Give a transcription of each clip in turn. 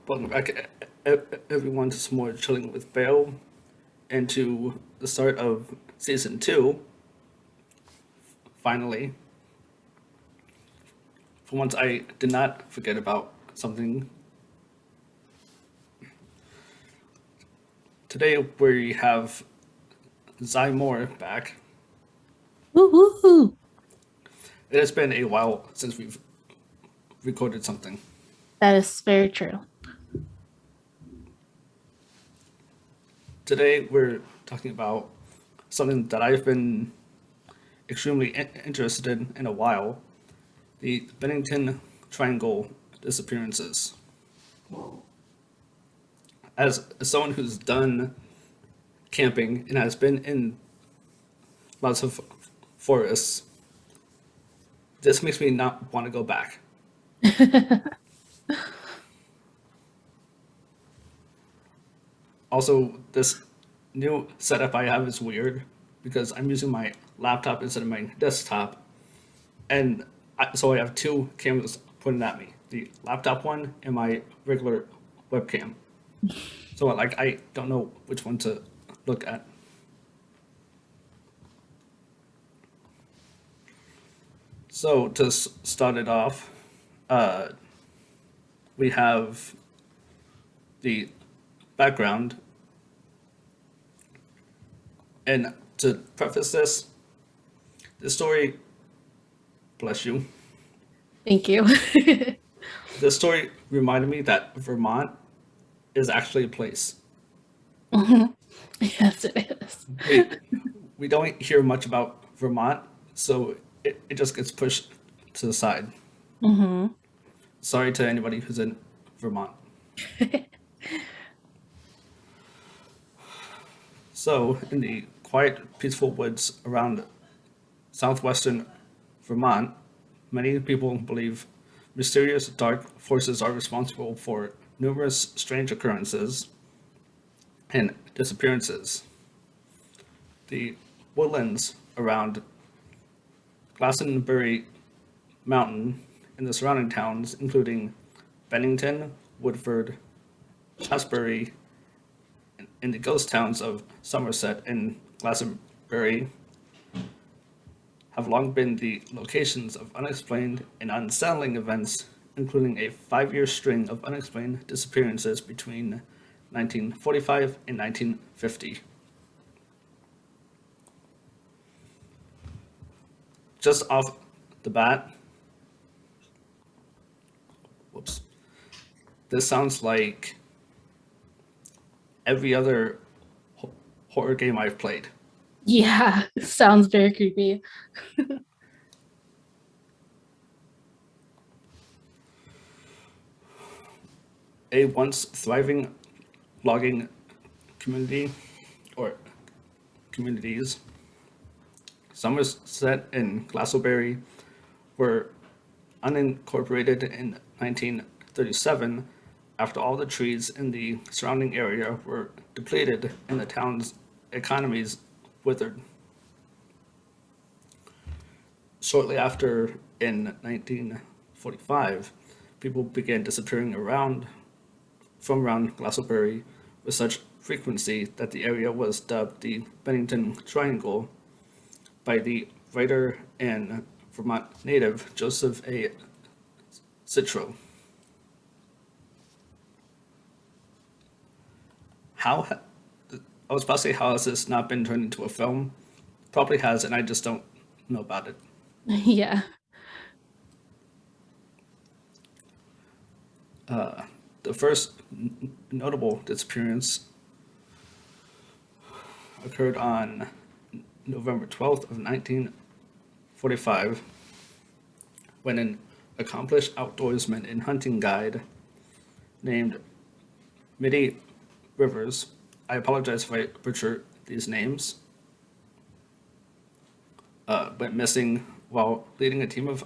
Welcome back, everyone, to some more chilling with Beaw, and to the start of season two. Finally, for once, I did not forget about something. Today we have Zai Moore back. Woo-hoo-hoo. It has been a while since we've recorded something. That is very true. Today we're talking about something that I've been extremely interested in a while: the Bennington Triangle Disappearances. As someone who's done camping and has been in lots of forests, this makes me not want to go back. Also, this new setup I have is weird because I'm using my laptop instead of my desktop, and so I have two cameras pointed at me: the laptop one and my regular webcam. So I don't know which one to look at. So to start it off, uh, we have the background, and to preface this, the story, bless you, Thank you. the story reminded me that Vermont is actually a place. Mhm. Yes, it is. We we don't hear much about Vermont, so it just gets pushed to the side. Hmm. Sorry to anybody who's in Vermont. So, in the quiet, peaceful woods around southwestern Vermont, many people believe mysterious dark forces are responsible for numerous strange occurrences and disappearances. The woodlands around Glastonbury Mountain and the surrounding towns, including Bennington, Woodford, Shaftesbury, and the ghost towns of Somerset and Glastonbury, have long been the locations of unexplained and unsettling events, including a 5 year string of unexplained disappearances between 1945 and 1950. Just off the bat, whoops, this sounds like every other horror game I've played. Yeah, sounds very creepy. A once thriving logging community or communities, Somerset and Glastonbury, were unincorporated in 1937 after all the trees in the surrounding area were depleted and the town's economies withered. Shortly after, in 1945, people began disappearing from around Glastonbury with such frequency that the area was dubbed the Bennington Triangle by the writer and Vermont native Joseph A. Citro. How I was about to say, how has this not been turned into a film? Probably has, and I just don't know about it. Yeah. The first notable disappearance occurred on November 12th of 1945 when an accomplished outdoorsman and hunting guide named Mitty Rivers, I apologize if I butcher these names, went missing while leading a team of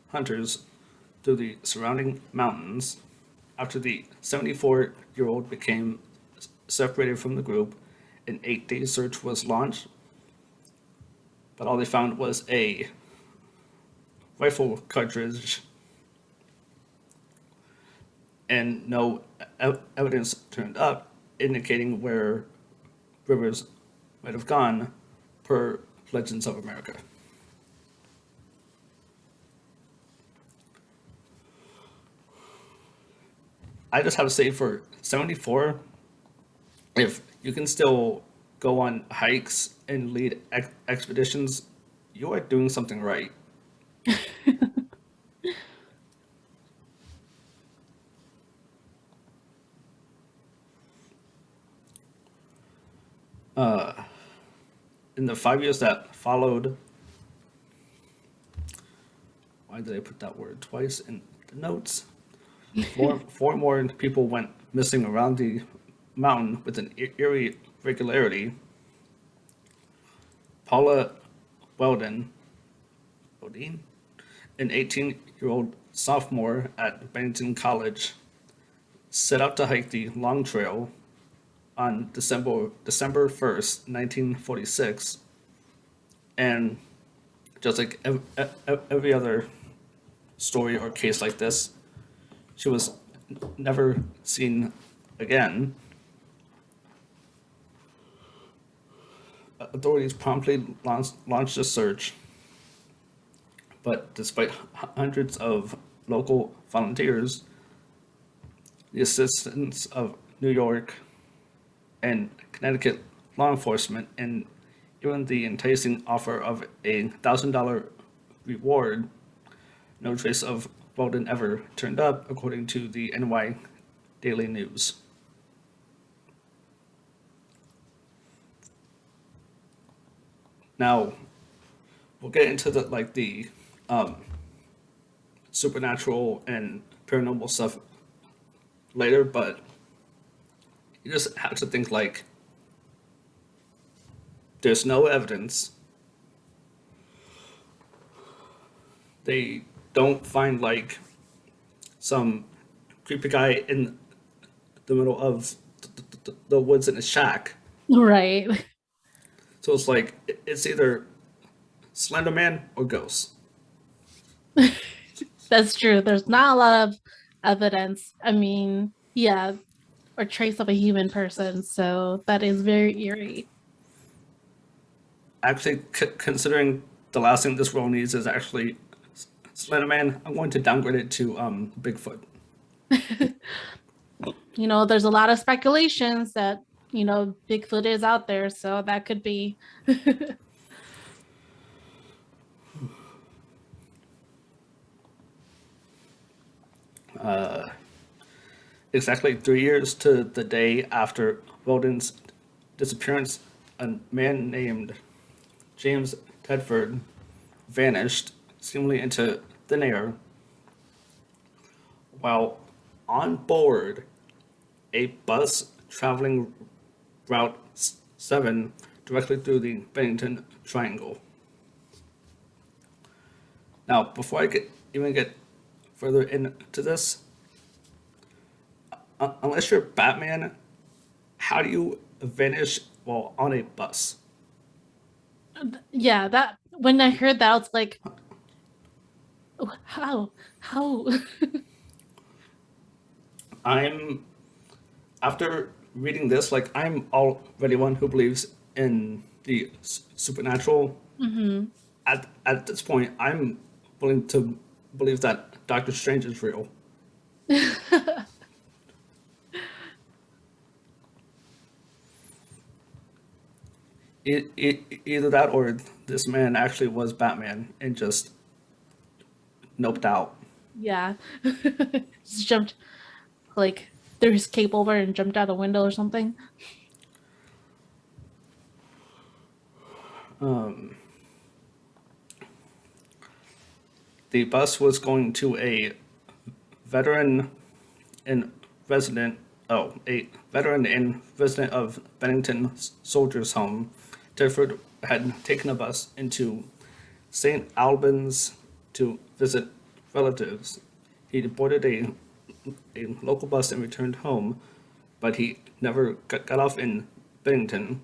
hunters through the surrounding mountains. After the 74-year-old became separated from the group, an 8 day search was launched, but all they found was a rifle cartridge and no evidence turned up indicating where Rivers might have gone, per Legends of America. I just have to say, for 74, if you can still go on hikes and lead expeditions, you are doing something right. In the 5 years that followed, why did I put that word twice in the notes? Four more people went missing around the mountain with an eerie regularity. Paula Weldon, an 18-year-old sophomore at Bennington College, set out to hike the Long Trail on December 1st, 1946, and just like every other story or case like this, she was never seen again. Authorities promptly launched a search, but despite hundreds of local volunteers, the assistance of New York and Connecticut law enforcement, and even the enticing offer of $1,000 reward, no trace of Weldon ever turned up, according to the NY Daily News. Now, we'll get into the supernatural and paranormal stuff later, but you just have to think, like, there's no evidence. They don't find like some creepy guy in the middle of the woods in a shack. Right. So it's like it's either Slender Man or ghosts. That's true. There's not a lot of evidence. I mean, yeah, or trace of a human person. So that is very eerie. Actually, considering the last thing this world needs is actually Slender Man, I'm going to downgrade it to Bigfoot. There's a lot of speculations that, Bigfoot is out there. So that could be. Exactly 3 years to the day after Weldon's disappearance, a man named James Tedford vanished, seemingly into thin air, while on board a bus traveling Route 7 directly through the Bennington Triangle. Now, before I even get further into this, unless you're Batman, how do you vanish while on a bus? Yeah, that when I heard that, I was like, oh, how? I'm After reading this, like, I'm already one who believes in the supernatural. Hmm. At this point, I'm willing to believe that Doctor Strange is real. Either that or this man actually was Batman and just noped out. Yeah. Just jumped, like, threw his cape over and jumped out a window or something. The bus was going to veteran and resident a veteran and resident of Bennington Soldiers Home. Tedford had taken a bus into St. Albans to visit relatives. He boarded a local bus and returned home, but he never got off in Bennington.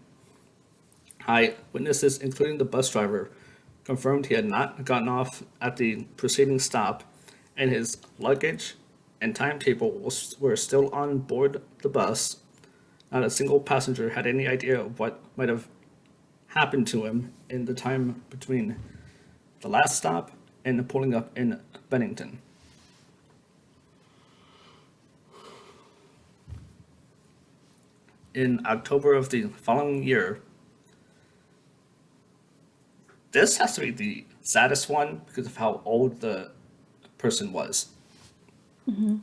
Eyewitnesses, including the bus driver, confirmed he had not gotten off at the preceding stop, and his luggage and timetable were still on board the bus. Not a single passenger had any idea of what might have happened to him in the time between the last stop and pulling up in Bennington. In October of the following year, this has to be the saddest one because of how old the person was. Mm-hmm.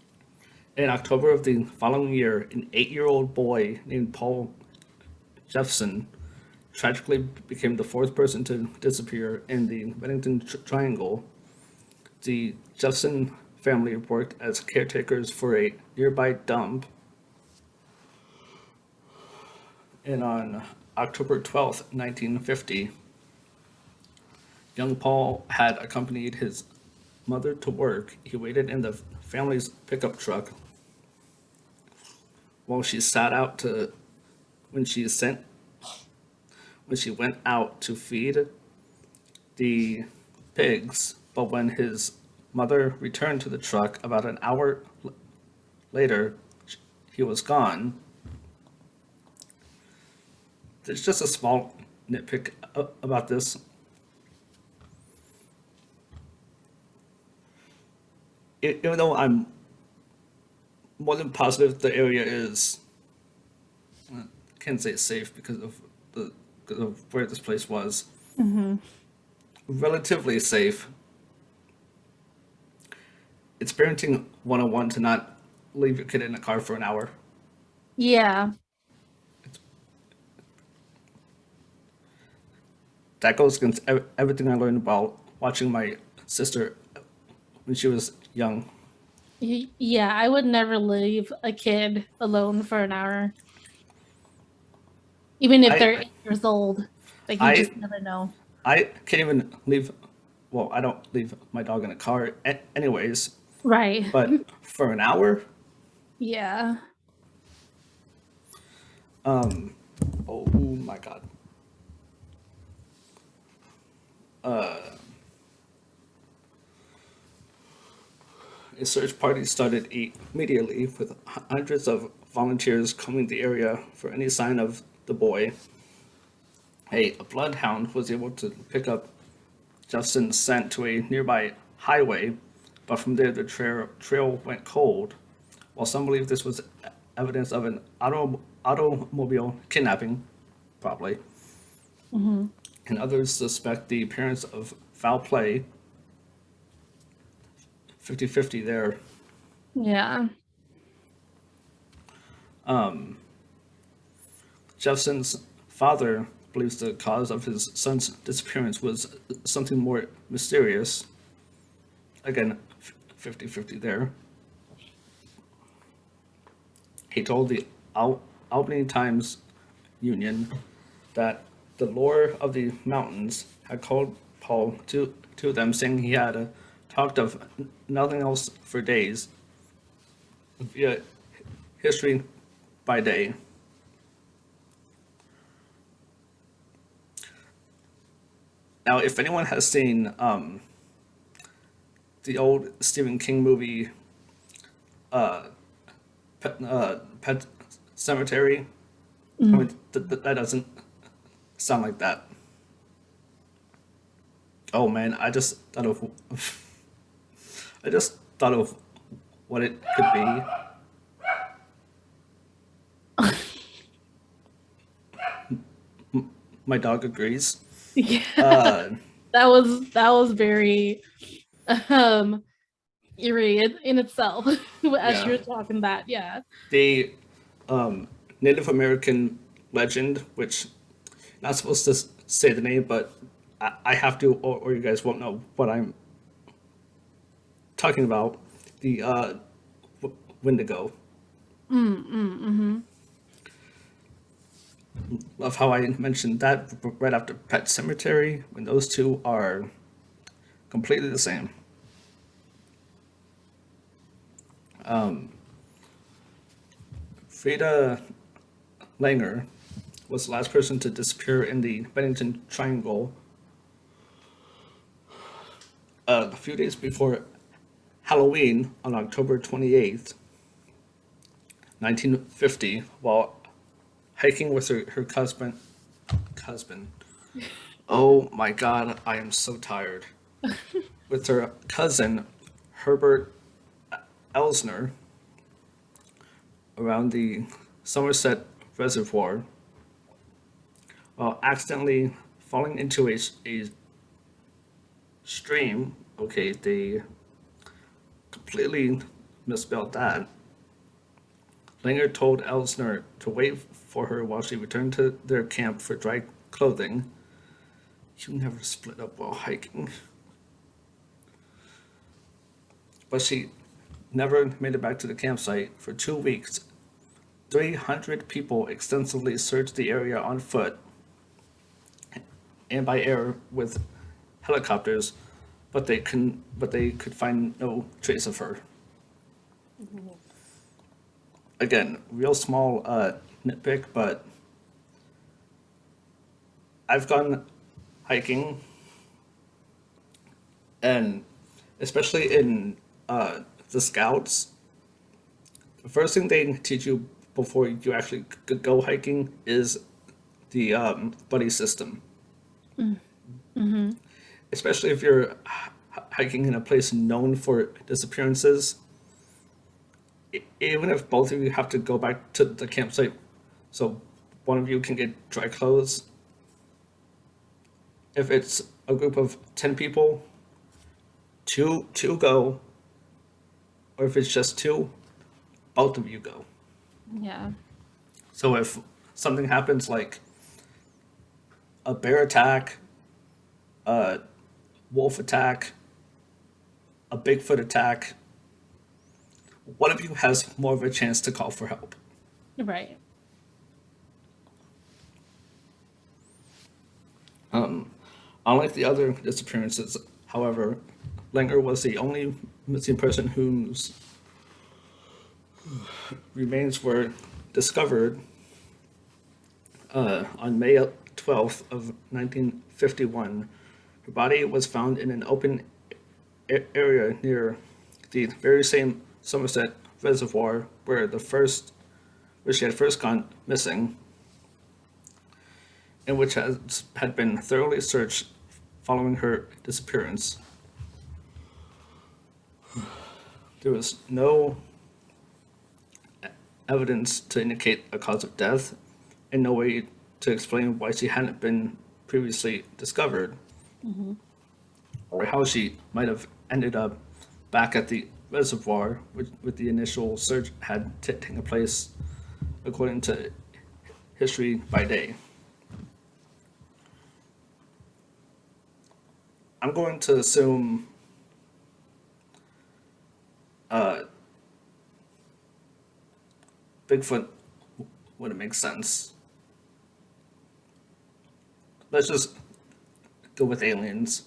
In October of the following year, an 8-year-old boy named Paul Jeffson tragically became the fourth person to disappear in the Bennington Triangle. The Jeffson family worked as caretakers for a nearby dump, and on October 12th, 1950, young Paul had accompanied his mother to work. He waited in the family's pickup truck while she sat out to when she went out to feed the pigs. But when his mother returned to the truck about an hour later, he was gone. There's just a small nitpick about this. Even though I'm more than positive the area is, I can't say safe because of where this place was, Mm-hmm. relatively safe. It's parenting 101 to not leave your kid in a car for an hour. Yeah. That goes against everything I learned about watching my sister when she was young. Yeah, I would never leave a kid alone for an hour, even if they're I 8 years old. Like you I just never know. I can't even leave. Well, I don't leave my dog in a car, anyways. Right. But for an hour, Yeah. oh my god. A search party started immediately with hundreds of volunteers combing the area for any sign of the boy. A bloodhound was able to pick up Justin's scent to a nearby highway, but from there the trail went cold. While some believe this was evidence of an automobile kidnapping, probably, Mm-hmm. and others suspect the appearance of foul play. 50-50 there. Yeah. Jeffson's father believes the cause of his son's disappearance was something more mysterious. Again, 50-50 there. He told the Albany Times Union that the lord of the mountains had called Paul to them, saying he had talked of nothing else for days, via history by day. Now, if anyone has seen the old Stephen King movie, Pet Cemetery, I mean, that doesn't sound like that. Oh man, I just thought of what it could be. My dog agrees. Yeah. Uh, That was very um eerie in itself as yeah, you're talking that. Yeah. the Native American legend, which not supposed to say the name, but I have to, or you guys won't know what I'm talking about. The Wendigo. Mm-hmm. Love how I mentioned that right after Pet Cemetery, when those two are completely the same. Frida Langer was the last person to disappear in the Bennington Triangle a few days before Halloween on October 28th, 1950, while hiking with her husband. Oh my god, I am so tired. With her cousin, Herbert Elsner, around the Somerset Reservoir, while accidentally falling into a stream. Okay, they completely misspelled that. Langer told Elsner to wait for her while she returned to their camp for dry clothing. You never split up while hiking. But she never made it back to the campsite. For 2 weeks, 300 people extensively searched the area on foot and by air with helicopters, but they could find no trace of her. Again, real small nitpick, but I've gone hiking, and especially in the scouts, the first thing they teach you before you actually go hiking is the buddy system. Especially if you're hiking in a place known for disappearances. Even if both of you have to go back to the campsite so one of you can get dry clothes, if it's a group of 10 people, two go, or if it's just two, both of you go. Yeah. So if something happens like a bear attack, a wolf attack, a Bigfoot attack, one of you has more of a chance to call for help. Right. Unlike the other disappearances, however, Langer was the only missing person whose remains were discovered on May 12th of 1951. Her body was found in an open area near the very same Somerset Reservoir where she had first gone missing, and which had been thoroughly searched following her disappearance. There was no evidence to indicate a cause of death, and no way to explain why she hadn't been previously discovered, or how she might have ended up back at the reservoir with the initial search had taken place, according to History by Day. I'm going to assume Bigfoot wouldn't make sense. Let's just go with aliens.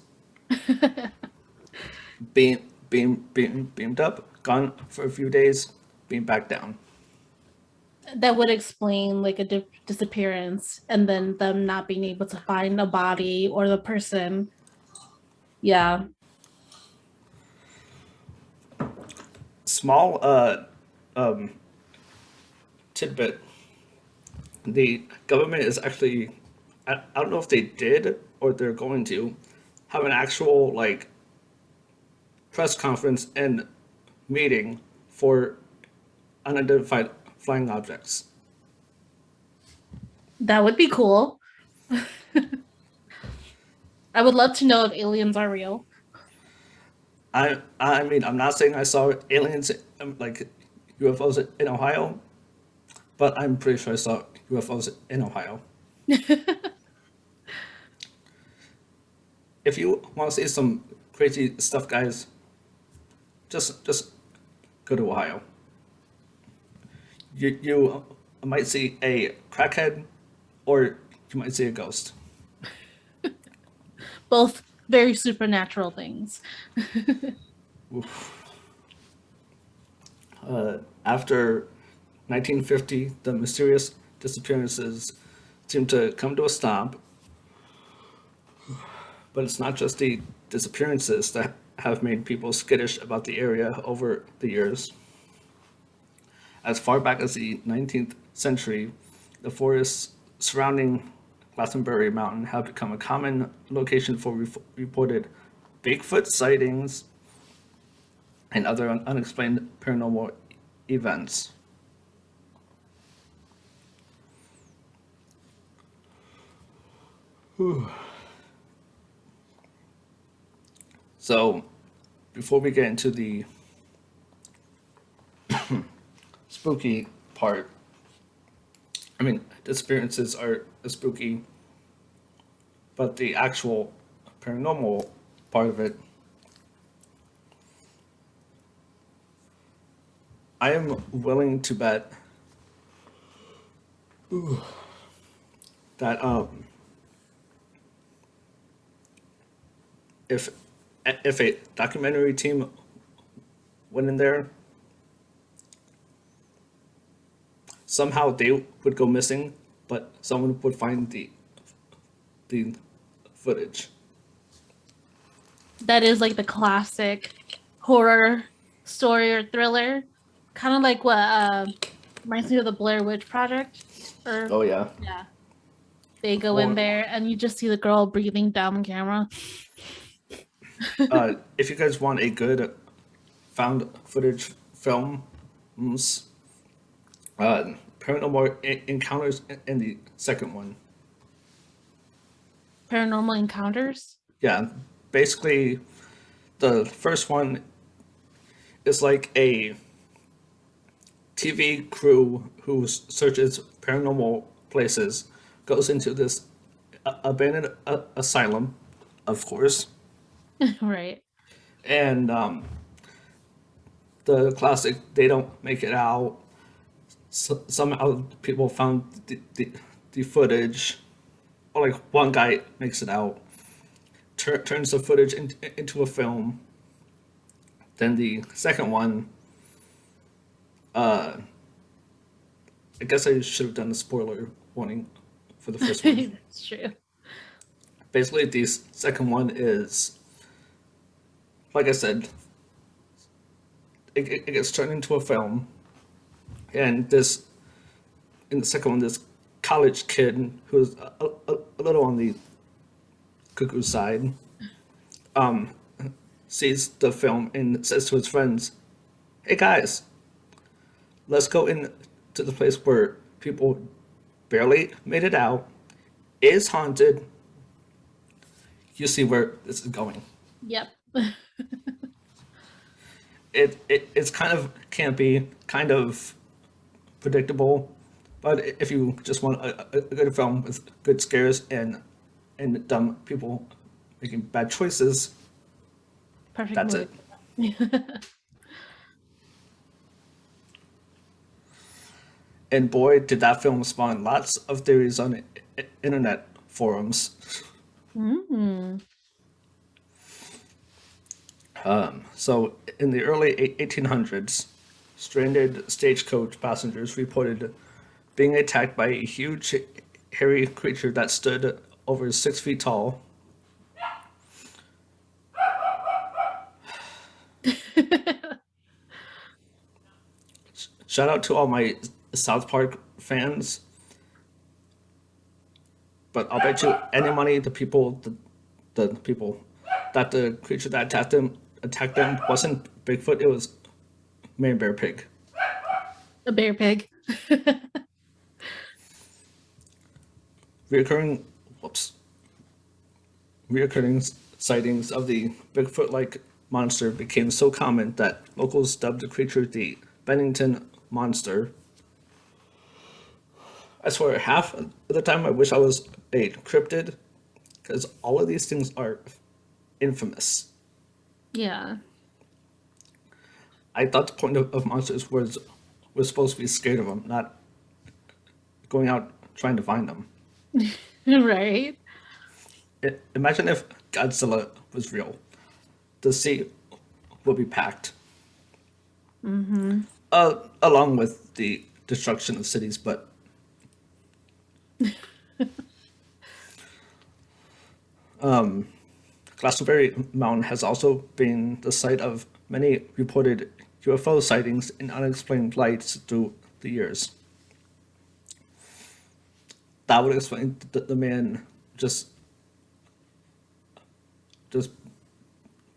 Beamed up, gone for a few days, beamed back down. That would explain like a disappearance and then them not being able to find a body or the person. Yeah. Small tidbit. The government is actually, I don't know if they did or they're going to have an actual like press conference and meeting for unidentified flying objects. That would be cool. I would love to know if aliens are real. I mean, I'm not saying I saw aliens like UFOs in Ohio, but I'm pretty sure I saw UFOs in Ohio. If you want to see some crazy stuff, guys, just go to Ohio. You might see a crackhead, or you might see a ghost. Both very supernatural things. After 1950, the mysterious disappearances seem to come to a stop. But it's not just the disappearances that have made people skittish about the area over the years. As far back as the 19th century, the forests surrounding Glastonbury Mountain have become a common location for reported Bigfoot sightings and other unexplained paranormal events. So, before we get into the spooky part, I mean, disappearances are spooky, but the actual paranormal part of it, I am willing to bet that if a documentary team went in there, somehow they would go missing, but someone would find the footage. That is like the classic horror story or thriller, kind of like what reminds me of the Blair Witch Project. Or Oh yeah. yeah, they go in there and you just see the girl breathing down the camera. If you guys want a good found footage film, Paranormal Encounters in the second one. Paranormal Encounters. Yeah, basically, the first one is like a TV crew who searches paranormal places, goes into this abandoned asylum, of course, Right. and the classic, they don't make it out. Somehow people found the footage, or like one guy makes it out, turns the footage into a film. Then the second one, I guess I should have done a spoiler warning for the first one. That's true. Basically, the second one is, like I said, it gets turned into a film, and this, in the second one, this college kid who's a little on the cuckoo side, sees the film and says to his friends, "Hey guys, let's go in to the place where people barely made it out, is haunted. You see where this is going." Yep. It's kind of campy, kind of predictable, but if you just want a good film with good scares and dumb people making bad choices, Perfect that's movie. it. And boy, did that film spawn lots of theories on internet forums. Mm. So, in the early 1800s, stranded stagecoach passengers reported being attacked by a huge, hairy creature that stood over 6 feet tall. Shout out to all my South Park fans, but I'll bet you any money the people that the creature that attacked them wasn't Bigfoot. It was Man Bear Pig. A bear pig. Reoccurring, whoops, reoccurring sightings of the Bigfoot-like monster became so common that locals dubbed the creature the Bennington Monster. I swear, half of the time I wish I was a cryptid, because all of these things are infamous. Yeah. I thought the point of monsters was supposed to be scared of them, not going out trying to find them. Right. Imagine if Godzilla was real. The sea would be packed. Along with the destruction of cities, but Glastonbury Mountain has also been the site of many reported UFO sightings and unexplained lights through the years. That would explain the man just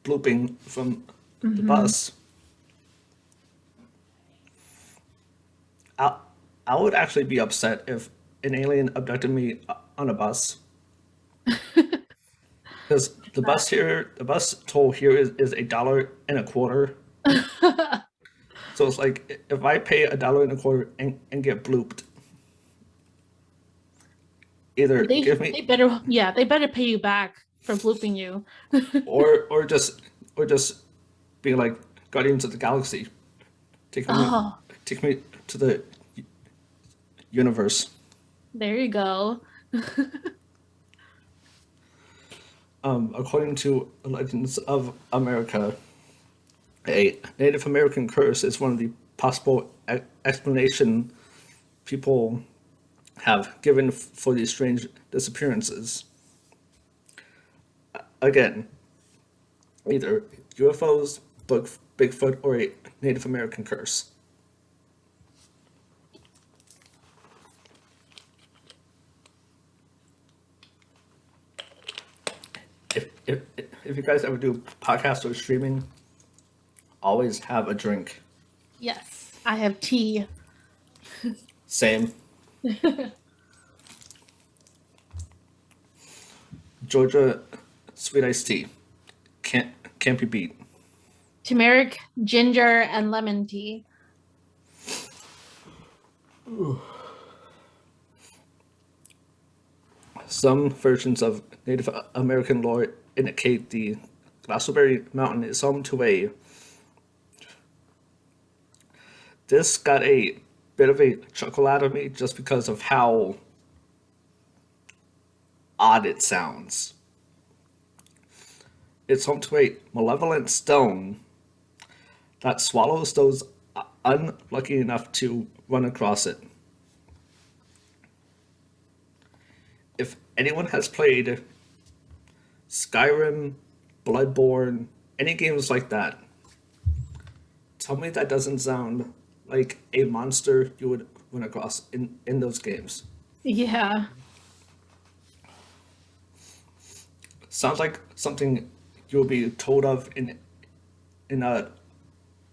blooping from the bus. I would actually be upset if an alien abducted me on a bus. Because the bus toll here is $1.25. So it's like if I pay $1.25 and get blooped, either give me they better pay you back for blooping you. or just be like Guardians of the Galaxy, take me Oh, take me to the universe. there you go. According to Legends of America, a Native American curse is one of the possible explanation people have given for these strange disappearances. Again, either UFOs, Bigfoot, or a Native American curse. If you guys ever do podcasts or streaming, always have a drink. Yes, I have tea. Same. Georgia sweet iced tea can't be beat. Turmeric, ginger, and lemon tea. Some versions of Native American lore indicate the Glastonbury Mountain is home to a. This got a bit of a chuckle out of me just because of how odd it sounds. It's home to a malevolent stone that swallows those unlucky enough to run across it. If anyone has played Skyrim, Bloodborne, any games like that, tell me that doesn't sound like a monster you would run across in those games. Yeah. Sounds like something you'll be told of in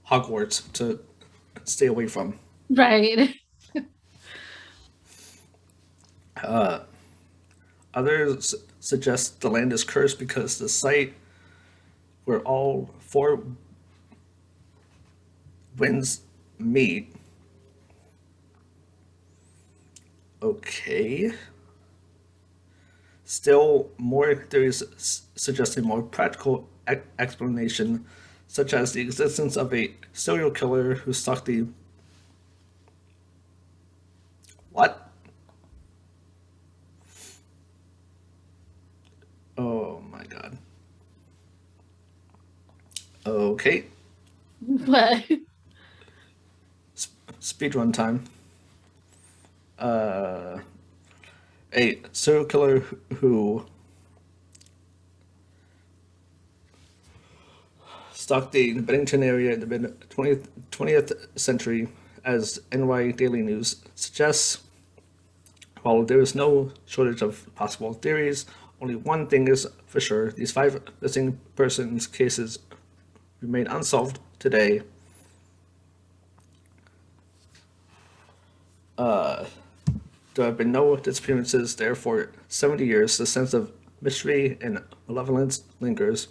Hogwarts to stay away from. Right. Others suggest the land is cursed because the site where all four winds meet. Okay. Still, more theories suggest a more practical explanation, such as the existence of a serial killer who stalked the. What? Oh my god. Okay. But Speedrun time. A serial killer who stalked the Bennington area in the mid 20th century, as NY Daily News suggests. While there is no shortage of possible theories, only one thing is for sure: these 5 missing persons cases remain unsolved today. There have been no disappearances there for 70 years. The sense of mystery and malevolence lingers,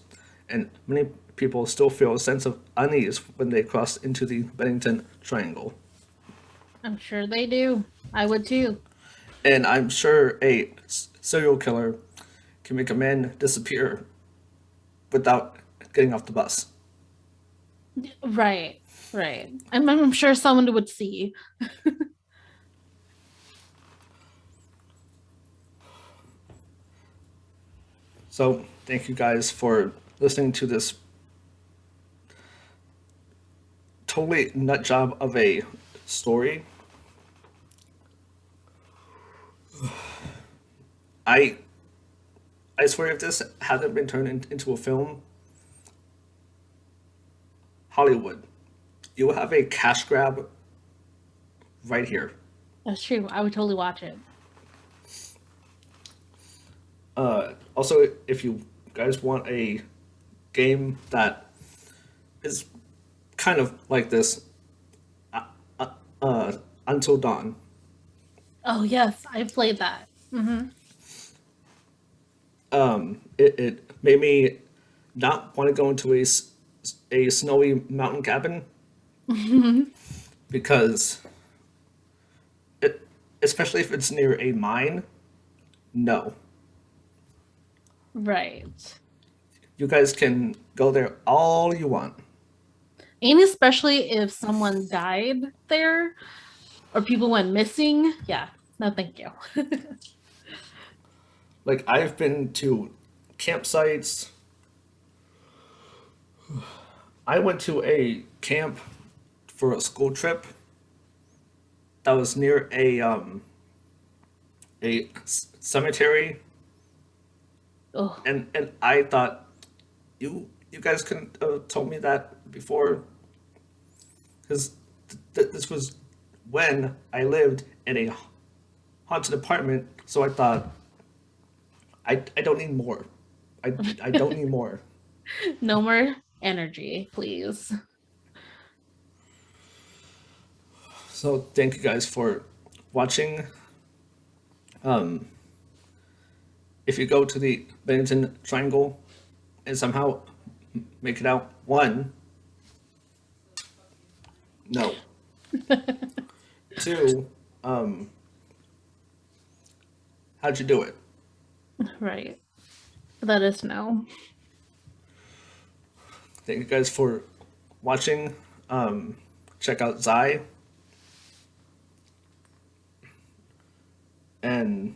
and many people still feel a sense of unease when they cross into the Bennington Triangle. I'm sure they do. I would too. And I'm sure a serial killer can make a man disappear without getting off the bus. Right. Right. I'm sure someone would see. So thank you guys for listening to this totally nut job of a story. I I swear, if this hadn't been turned into a film, Hollywood, you will have a cash grab right here. That's true. I would totally watch it. Also, if you guys want a game that is kind of like this, Until Dawn. Oh yes, I played that. It made me not want to go into a snowy mountain cabin because it, especially if it's near a mine, no. Right. You guys can go there all you want. And especially if someone died there or people went missing. Yeah. No, thank you. Like, I've been to campsites. I went to a camp for a school trip that was near a cemetery, Oh, and I thought you guys couldn't have told me that before, because this was when I lived in a haunted apartment. So I thought I don't need more. I don't need more. no more energy, please. So thank you guys for watching. If you go to the Bennington Triangle and somehow make it out, one, no. Two, how'd you do it? Right. Let us know. Thank you guys for watching. Check out Zai and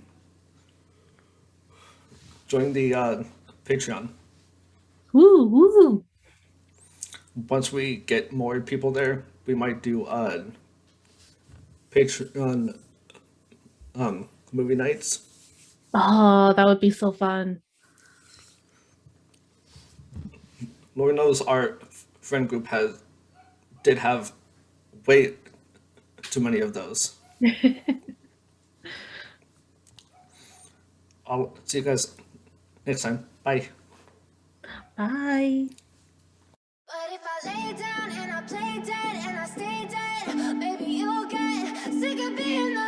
join the Patreon. Woo, woo. Once we get more people there, we might do Patreon movie nights. Oh, that would be so fun. Lord knows our friend group did have way too many of those. I'll see you guys next time. Bye. Bye. But if I lay down and I play dead and I stay dead, maybe you'll get sick of being the